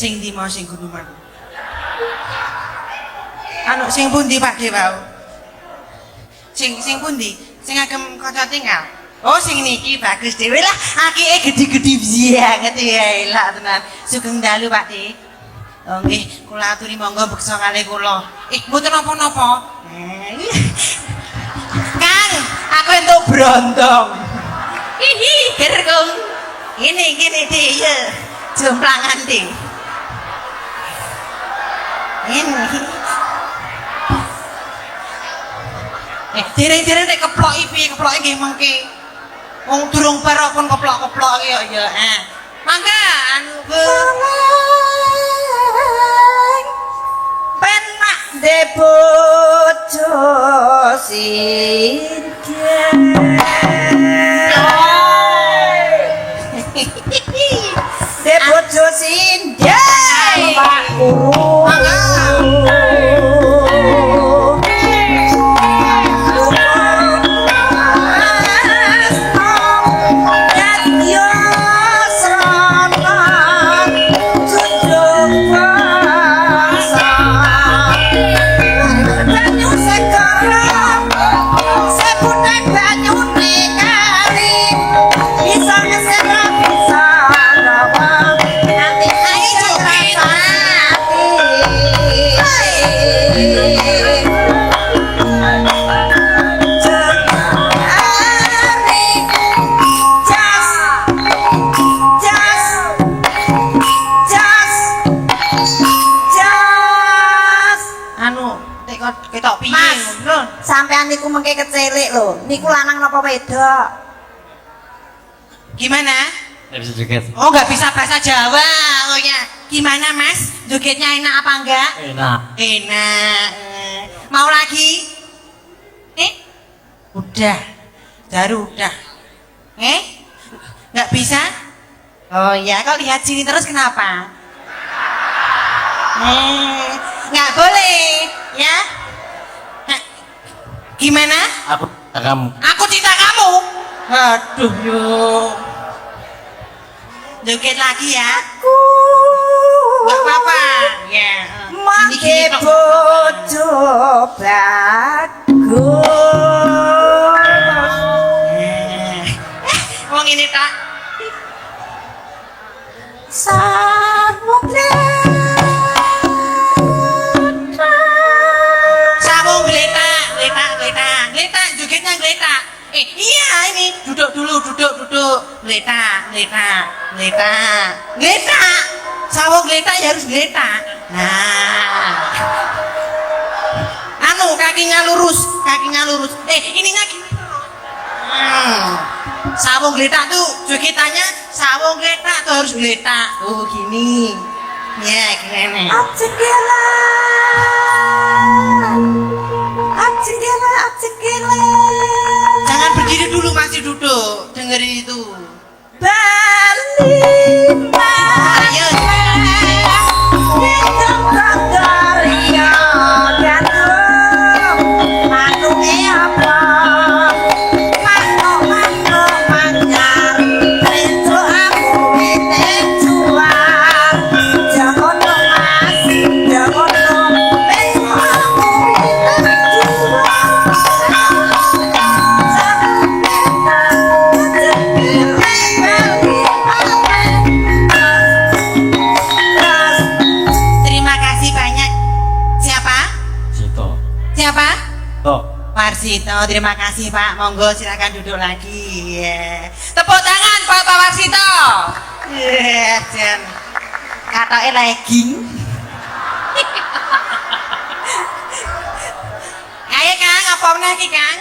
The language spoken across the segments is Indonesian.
Sing ndi mau sing gunuman? Anu sing pundi Pak Dewa? Sing pundi? Sing agem kaca tinggal. Oh sing niki bagus dhewe lah. Akike gede-gede banget ya elak tenan. Sugeng dalu Pak De. Oh nggih, kula aturi monggo beksa kalih kula. Mboten napa-napa. Kang, aku entuk brontong. Hihi, gerkung. Ini De ya. Jomplangan De. Ini. Dereng-dereng nek keploki piye keploki nggih mengke. Wong durung bar pun keplok-keplok ya. Mangga anu penak de bojo sinten. De bojo sinten Pak Guru. Sampean niku mengke kecelik lho. Niku lanang napa wedok? Gimana? Nggak bisa joget. Oh, nggak bisa bahasa Jawa. Oh ya. Gimana, Mas? Jogetnya enak apa enggak? Enak. Enak. Mau lagi? Udah. Daru udah. Nggak bisa? Oh ya, kalau lihat sini terus kenapa? Nggak boleh, ya? Gimana? Aku cinta kamu. Aku cinta kamu. Aduh yuk. Joget lagi ya. Aku. Gak apa-apa. Ya. Mangke bojo bagus. Wong ini tak. Sabung iya ini duduk dulu geletak sawung geletak ya harus geletak. Nah anu kakinya lurus ininya gini. Sawung geletak tuh jogetannya sawung geletak tuh harus geletak tuh gini ya gini. Jangan berdiri dulu, masih duduk. Dengerin itu. Bali. Ayo. Warsito, terima kasih Pak. Monggo silakan duduk lagi. Tepuk tangan Pak Warsito. Jan katoke legging. Ayo Kang, apa meneh iki Kang?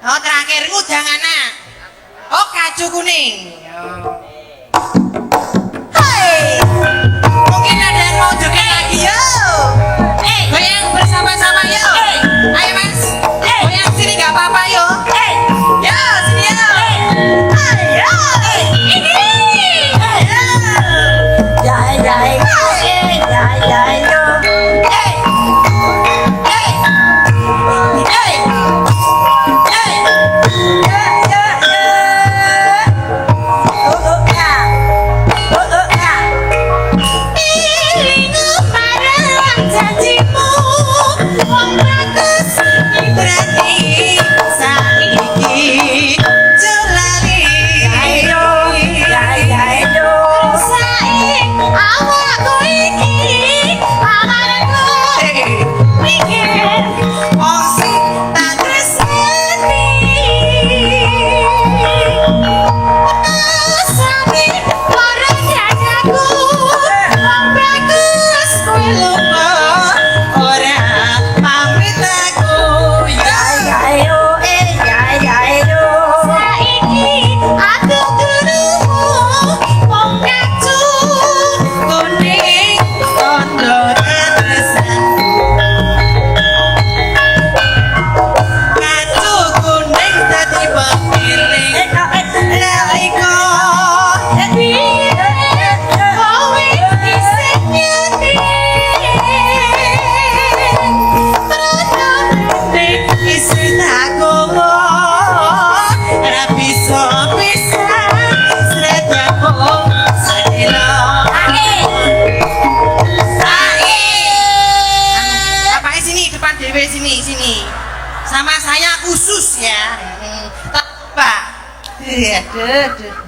Oh, terakhir ngudangana. Oh, kacu kuning. Hai. Mungkin ada yang mau joget lagi yuk. Goyang bersama-sama yuk. Ayo Mas. Goyang sini enggak apa-apa yuk. Yo, sini yuk. Ayo. aduh.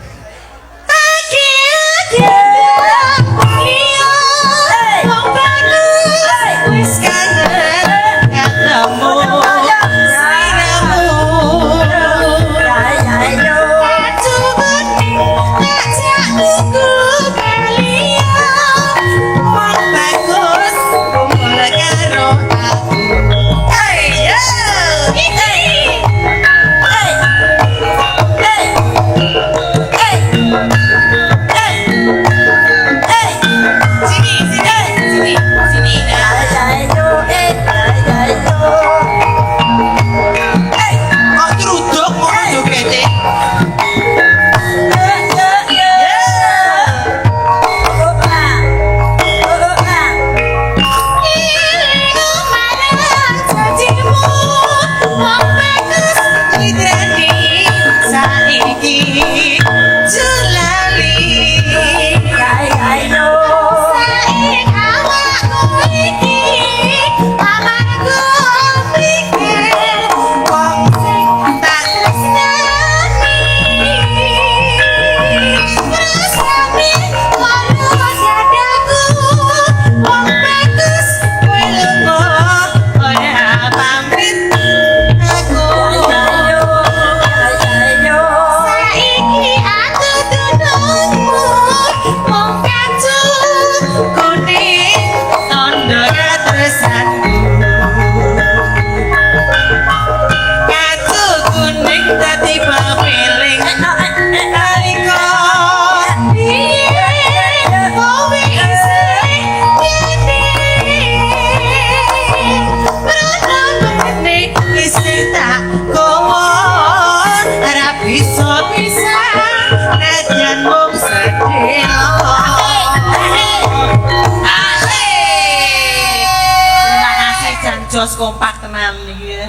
Jos kompak tenan iki.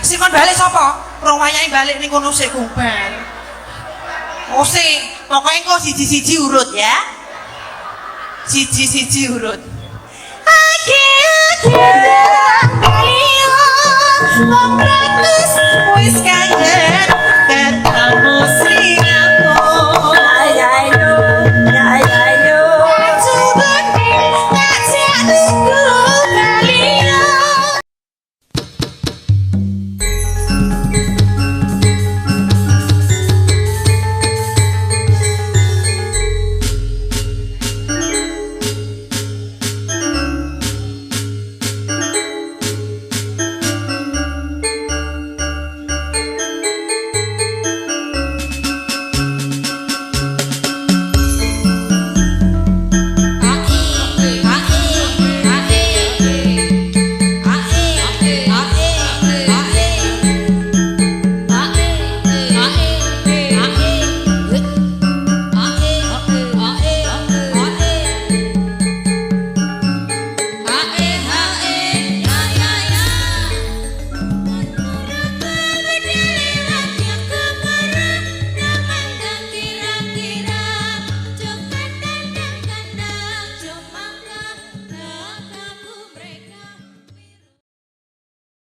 Sing kon balik sapa? Rong wayahe balik ning kono sik kumpul. Oh sik, pokoke engko siji-siji urut ya. Siji-siji urut. Wong pratus wis kangen